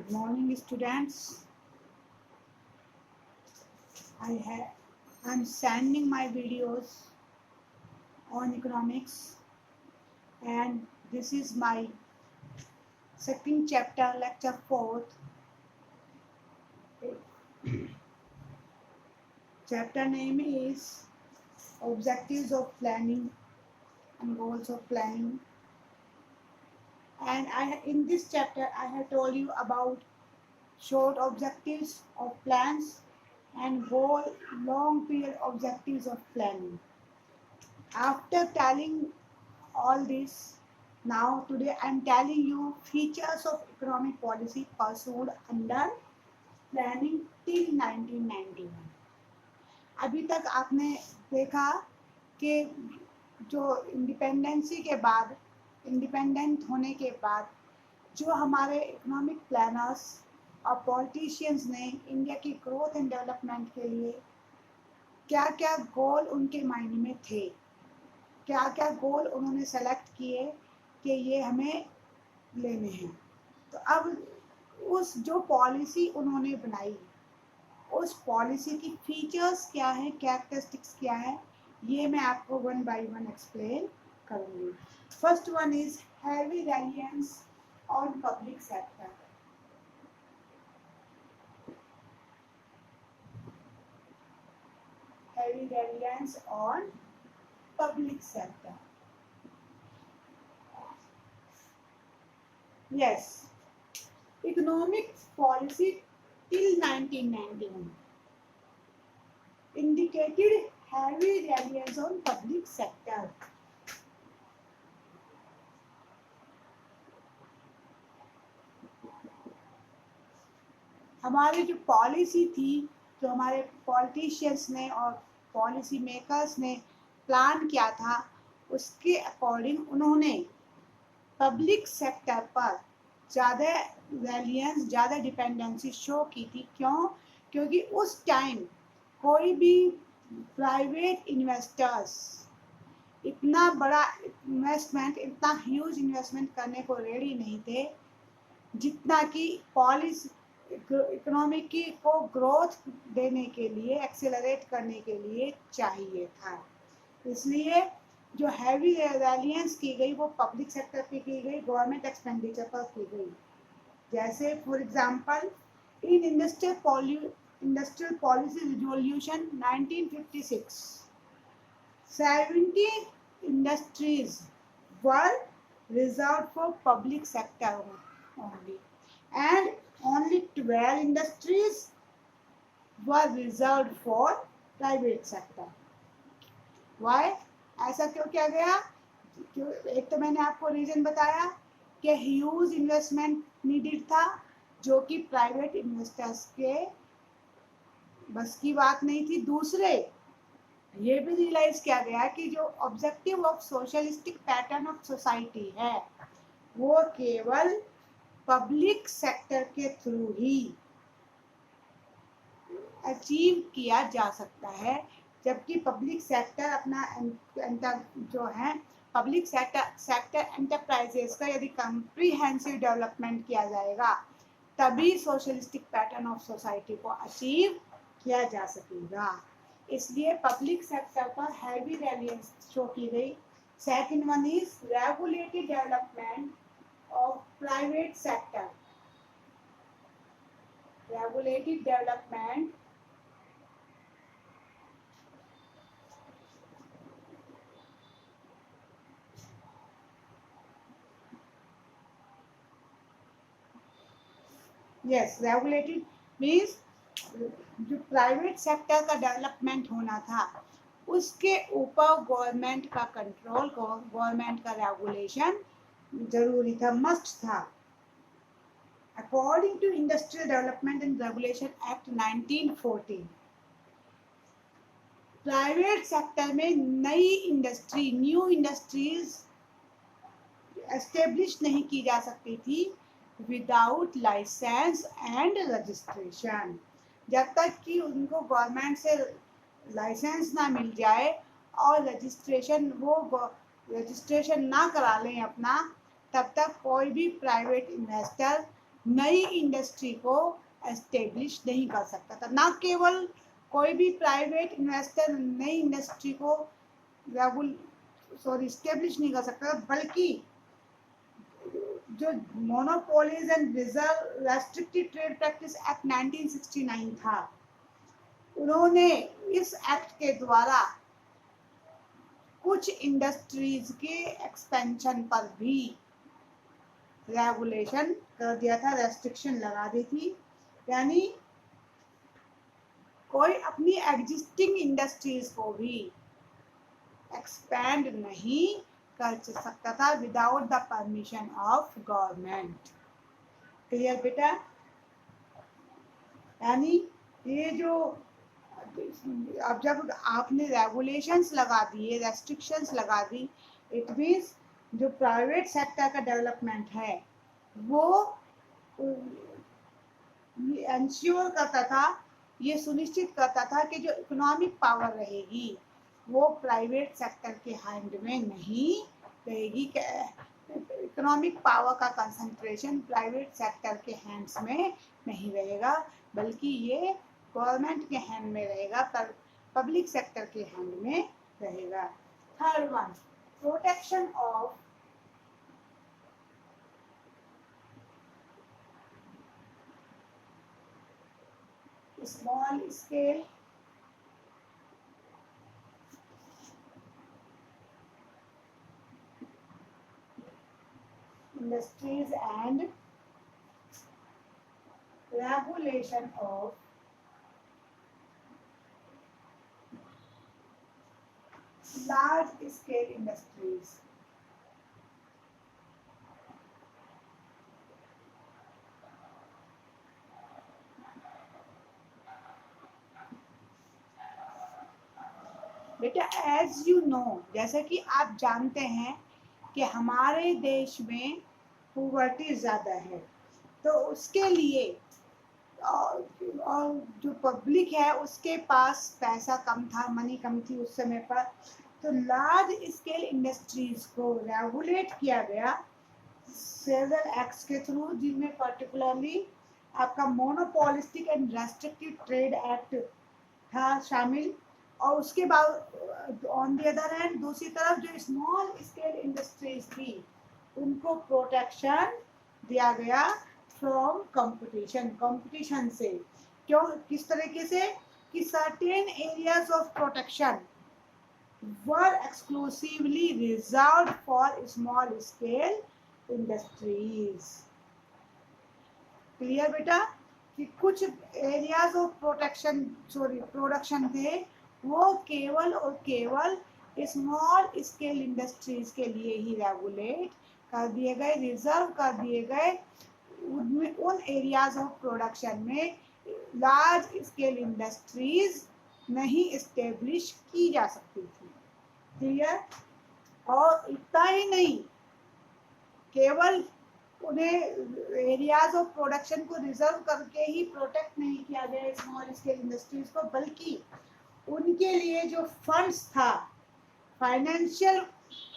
Good morning, students. I'm sending my videos on economics, and this is my second chapter, lecture 4th. Chapter name is Objectives of Planning and Goals of Planning. And in this chapter, I have told you about short objectives of plans and long period objectives of planning. After telling all this, now today I am telling you features of economic policy pursued under planning till 1991. अभी तक आपने देखा कि जो independent होने के बाद जो हमारे इकोनॉमिक प्लानर्स और पॉलिटिशियंस ने इंडिया की ग्रोथ एंड डेवलपमेंट के लिए क्या क्या गोल उनके माइंड में थे, क्या क्या गोल उन्होंने सेलेक्ट किए कि ये हमें लेने हैं। तो अब उस जो पॉलिसी उन्होंने बनाई, उस पॉलिसी की फीचर्स क्या है, कैरेक्टरिस्टिक्स क्या है, ये मैं आपको वन बाय वन एक्सप्लेन करूँगी। First one is heavy reliance on public sector. Heavy reliance on public sector. Yes, economic policy till 1991 indicated heavy reliance on public sector. हमारी जो पॉलिसी थी, जो हमारे पॉलिटिशियंस ने और पॉलिसी मेकर्स ने plan किया था, उसके अकॉर्डिंग उन्होंने पब्लिक सेक्टर पर ज़्यादा रिलायंस, ज़्यादा डिपेंडेंसी शो की थी। क्यों? क्योंकि उस टाइम कोई भी प्राइवेट इन्वेस्टर्स इतना बड़ा इन्वेस्टमेंट, इतना ह्यूज इन्वेस्टमेंट करने को रेडी नहीं थे जितना कि पॉलिसी इकोनॉमी की को ग्रोथ देने के लिए, एक्सेलरेट करने के लिए चाहिए था। इसलिए जो हैवी रिलायंस की गई वो पब्लिक सेक्टर पे की गई, गवर्नमेंट एक्सपेंडिचर पर की गई। जैसे for example in industrial policy resolution 1956, 70 industries were reserved for public sector only and only 12 industries were reserved for private sector. Why? ऐसा क्यों किया गया? एक तो मैंने आपको रीजन बताया कि ह्यूज इन्वेस्टमेंट नीडेड था, जो कि प्राइवेट इन्वेस्टर्स के बस की बात नहीं थी। दूसरे ये भी रियलाइज किया गया कि जो objective of socialistic pattern of society है वो केवल पब्लिक सेक्टर के थ्रू ही अचीव किया जा सकता है, जबकि पब्लिक सेक्टर अपना जो है पब्लिक सेक्टर एंटरप्राइजेस का यदि कम्प्रीहेंसिव डेवलपमेंट किया जाएगा तभी सोशलिस्टिक पैटर्न ऑफ सोसाइटी को अचीव किया जा सकेगा। इसलिए पब्लिक सेक्टर पर हैवी रिलायंस शो की गई। Second one is regulated development of private sector. Regulated development regulated means जो प्राइवेट सेक्टर का डेवलपमेंट होना था उसके ऊपर गवर्नमेंट का कंट्रोल, गवर्नमेंट का रेगुलेशन जरूरी था, मस्ट था। According to industrial development and regulation act 1914, private sector में न्यू इंडस्ट्रीज एस्टेब्लिश नहीं की जा सकती थी विदाउट लाइसेंस एंड रजिस्ट्रेशन। जब तक कि उनको गवर्नमेंट से लाइसेंस ना मिल जाए और रजिस्ट्रेशन ना करा लें अपना, तब तक कोई भी प्राइवेट इन्वेस्टर नई इंडस्ट्री को एस्टेब्लिश नहीं कर सकता था। ना केवल कोई भी प्राइवेट इन्वेस्टर नई इंडस्ट्री को एस्टेब्लिश नहीं कर सकता था, बल्कि जो monopolies and reserve restricted trade practice act 1969 था, उन्होंने इस एक्ट के द्वारा कुछ इंडस्ट्रीज के एक्सपेंशन पर भी रेगुलेशन कर दिया था, रेस्ट्रिक्शन लगा दी थी। यानी कोई अपनी एग्जिस्टिंग इंडस्ट्रीज को भी एक्सपैंड नहीं कर सकता था without the permission of government. Clear बेटा? यानी ये जो अब जब आपने रेगुलेशंस लगा दिए, रेस्ट्रिक्शंस लगा दी, इट मीन्स जो प्राइवेट सेक्टर का डेवलपमेंट है वो इंश्योर करता था, ये सुनिश्चित करता था कि जो इकोनॉमिक पावर रहेगी वो प्राइवेट सेक्टर के हैंड में नहीं रहेगी। इकोनॉमिक पावर का कंसंट्रेशन प्राइवेट सेक्टर के हैंड्स में नहीं रहेगा, बल्कि ये गवर्नमेंट के हैंड में रहेगा, पर पब्लिक सेक्टर के हैंड में रहेगा। Third one, protection of small scale industries and regulation of large scale industries. बेटा एज यू नो, जैसा कि आप जानते हैं कि हमारे देश में पॉवर्टी ज़्यादा है, तो उसके लिए और जो पब्लिक है उसके पास पैसा कम था, मनी कम थी उस समय पर, तो लार्ज स्केल इंडस्ट्रीज को रेगुलेट किया गया सेवरल एक्ट्स के थ्रू, जिनमें पर्टिकुलरली आपका monopolistic and restrictive trade act था शामिल। और उसके बाद ऑन द अदर हैंड दूसरी तरफ जो स्मॉल स्केल इंडस्ट्रीज थी उनको प्रोटेक्शन दिया गया फ्रॉम कंपटीशन से। क्यों, किस तरीके से कि certain areas of protection were exclusively reserved for small scale industries. Clear बेटा? कि कुछ एरियाज ऑफ प्रोडक्शन थे वो केवल और केवल स्मॉल स्केल इंडस्ट्रीज के लिए ही रेगुलेट कर दिए गए, रिजर्व कर दिए गए। उन एरियाज ऑफ प्रोडक्शन में लार्ज स्केल इंडस्ट्रीज नहीं इस्टेब्लिश की जा सकती थी। क्लियर? और इतना ही नहीं, केवल उन्हें एरियाज ऑफ प्रोडक्शन को रिजर्व करके ही प्रोटेक्ट नहीं किया गया स्मॉल स्केल इंडस्ट्रीज को, बल्कि उनके लिए जो फंड्स था, फाइनेंशियल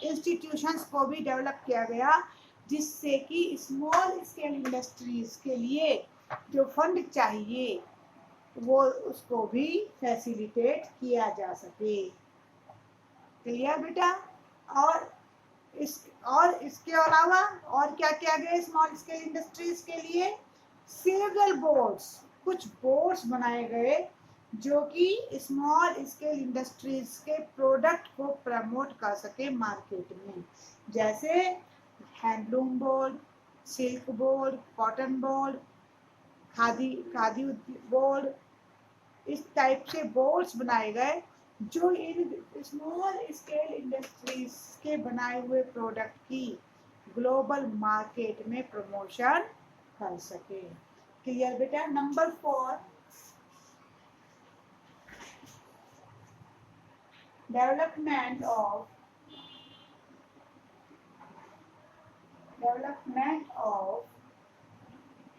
इंस्टीट्यूशंस को भी डेवलप किया गया, जिससे कि स्मॉल स्केल इंडस्ट्रीज के लिए जो फंड चाहिए वो उसको भी फैसिलिटेट किया जा सके। क्लियर बेटा? और इसके अलावा और क्या किया गया स्मॉल स्केल इंडस्ट्रीज के लिए? सेवरल बोर्ड्स, कुछ बोर्ड्स बनाए गए जो कि स्मॉल स्केल इंडस्ट्रीज के प्रोडक्ट को प्रमोट कर सके मार्केट में, जैसे handloom board, silk board, cotton board, khadi board, इस टाइप से बोर्ड्स बनाए गए जो इन स्मॉल स्केल इंडस्ट्रीज के बनाए हुए प्रोडक्ट की ग्लोबल मार्केट में प्रमोशन कर सके। क्लियर बेटा? Number 4, development of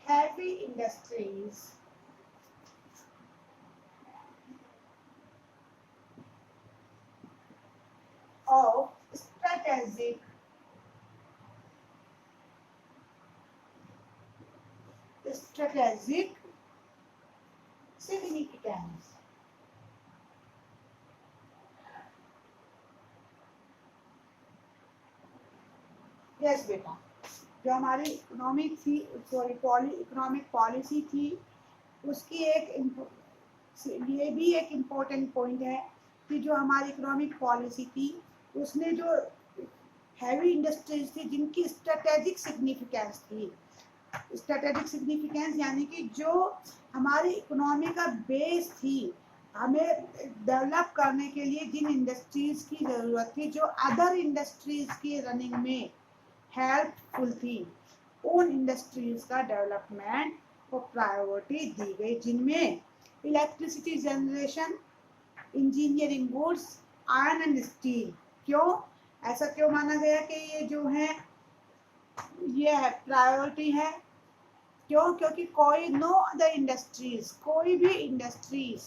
heavy industries of strategic strategic significance. Yes बेटा, जो हमारी इकोनॉमिक थी, सॉरी इकोनॉमिक पॉलिसी थी, उसकी ये भी एक इम्पोर्टेंट पॉइंट है कि जो हमारी इकोनॉमिक पॉलिसी थी उसने जो हैवी इंडस्ट्रीज थी जिनकी स्ट्रेटेजिक सिग्निफिकेंस थी, स्ट्रेटेजिक सिग्निफिकेंस यानी कि जो हमारी इकोनॉमी का बेस थी, हमें डेवलप करने के लिए जिन इंडस्ट्रीज की ज़रूरत थी, जो अदर इंडस्ट्रीज की रनिंग में हेल्पफुल थी, उन इंडस्ट्रीज का डेवलपमेंट को प्रायोरिटी दी गई, जिनमें electricity generation, engineering goods, iron and steel. क्यों ऐसा क्यों माना गया कि ये जो है ये है प्रायोरिटी है? क्यों? क्योंकि नो अदर इंडस्ट्रीज, कोई भी इंडस्ट्रीज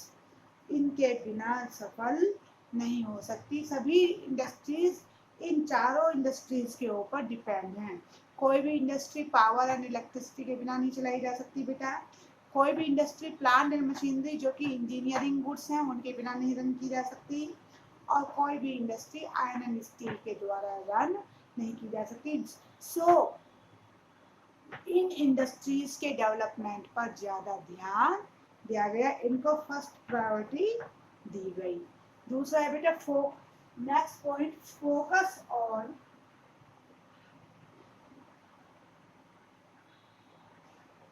इनके बिना सफल नहीं हो सकती। सभी इंडस्ट्रीज इन चारों इंडस्ट्रीज के ऊपर डिपेंड हैं। कोई भी इंडस्ट्री पावर एंड इलेक्ट्रिसिटी के बिना नहीं चलाई जा सकती बेटा। कोई भी इंडस्ट्री प्लांट एंड मशीनरी जो कि इंजीनियरिंग गुड्स हैं उनके बिना नहीं रन की जा सकती, और कोई भी इंडस्ट्री आयरन एंड स्टील के द्वारा रन नहीं की जा सकती। सो इन इंडस्ट्रीज के डेवलपमेंट पर ज़्यादा ध्यान दिया गया, इनको फर्स्ट प्रायोरिटी दी गई। दूसरा है बेटा next point,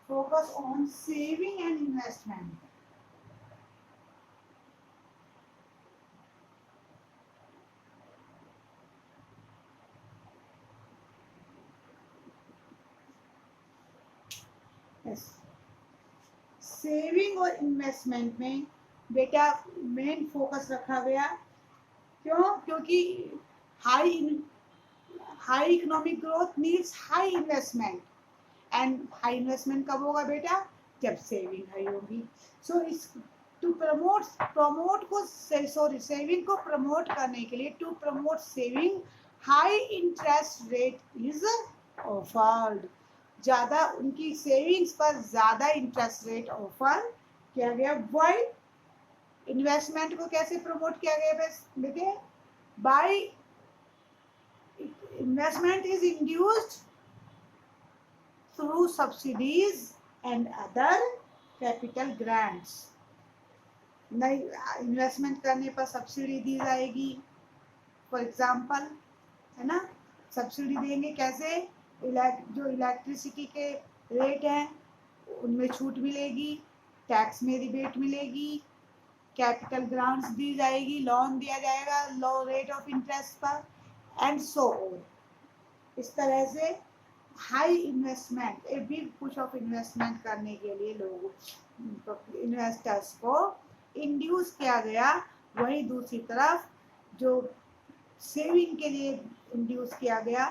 focus on saving and investment. Saving और इन्वेस्टमेंट में बेटा मेन फोकस रखा गया। क्यों? क्योंकि high economic growth needs high investment, and high investment कब होगा बेटा? जब सेविंग हाई होगी। सो इस टू प्रमोट को सेविंग को प्रमोट करने के लिए, to promote saving, high interest rate is offered. ज़्यादा उनकी सेविंग्स पर ज़्यादा इंटरेस्ट रेट ऑफर किया गया। वाई इन्वेस्टमेंट को कैसे प्रमोट किया गया बेटे? By investment is induced through subsidies and other capital grants. नई इन्वेस्टमेंट करने पर सब्सिडी दी जाएगी, फॉर एग्जाम्पल, है ना? सब्सिडी देंगे कैसे? जो इलेक्ट्रिसिटी के रेट हैं उनमें छूट मिलेगी, टैक्स में रिबेट मिलेगी, कैपिटल ग्रांट्स दी जाएगी, लोन दिया जाएगा लो रेट ऑफ इंटरेस्ट पर, एंड सो ऑन। इस तरह से high investment, a big push of investment करने के लिए लोग इन्वेस्टर्स को इंड्यूस किया गया। वहीं दूसरी तरफ जो सेविंग के लिए इंड्यूस किया गया,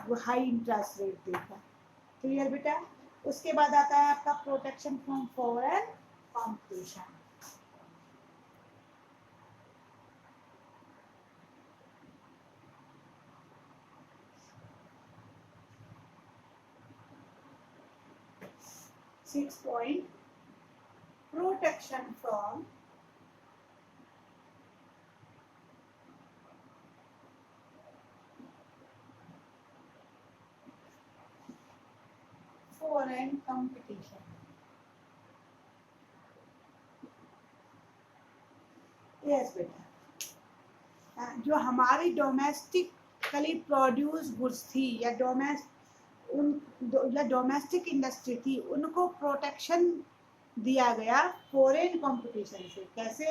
वो हाई इंटरेस्ट रेट देखा। क्लियर बेटा? उसके बाद आता है आपका protection from foreign competition. Six point, protection from foreign competition। Yes बेटा, जो हमारी डोमेस्टिकली प्रोड्यूस गुड्स थी या डोमेस्टिक इंडस्ट्री थी, उनको प्रोटेक्शन दिया गया फॉरेन कंपटीशन से। कैसे?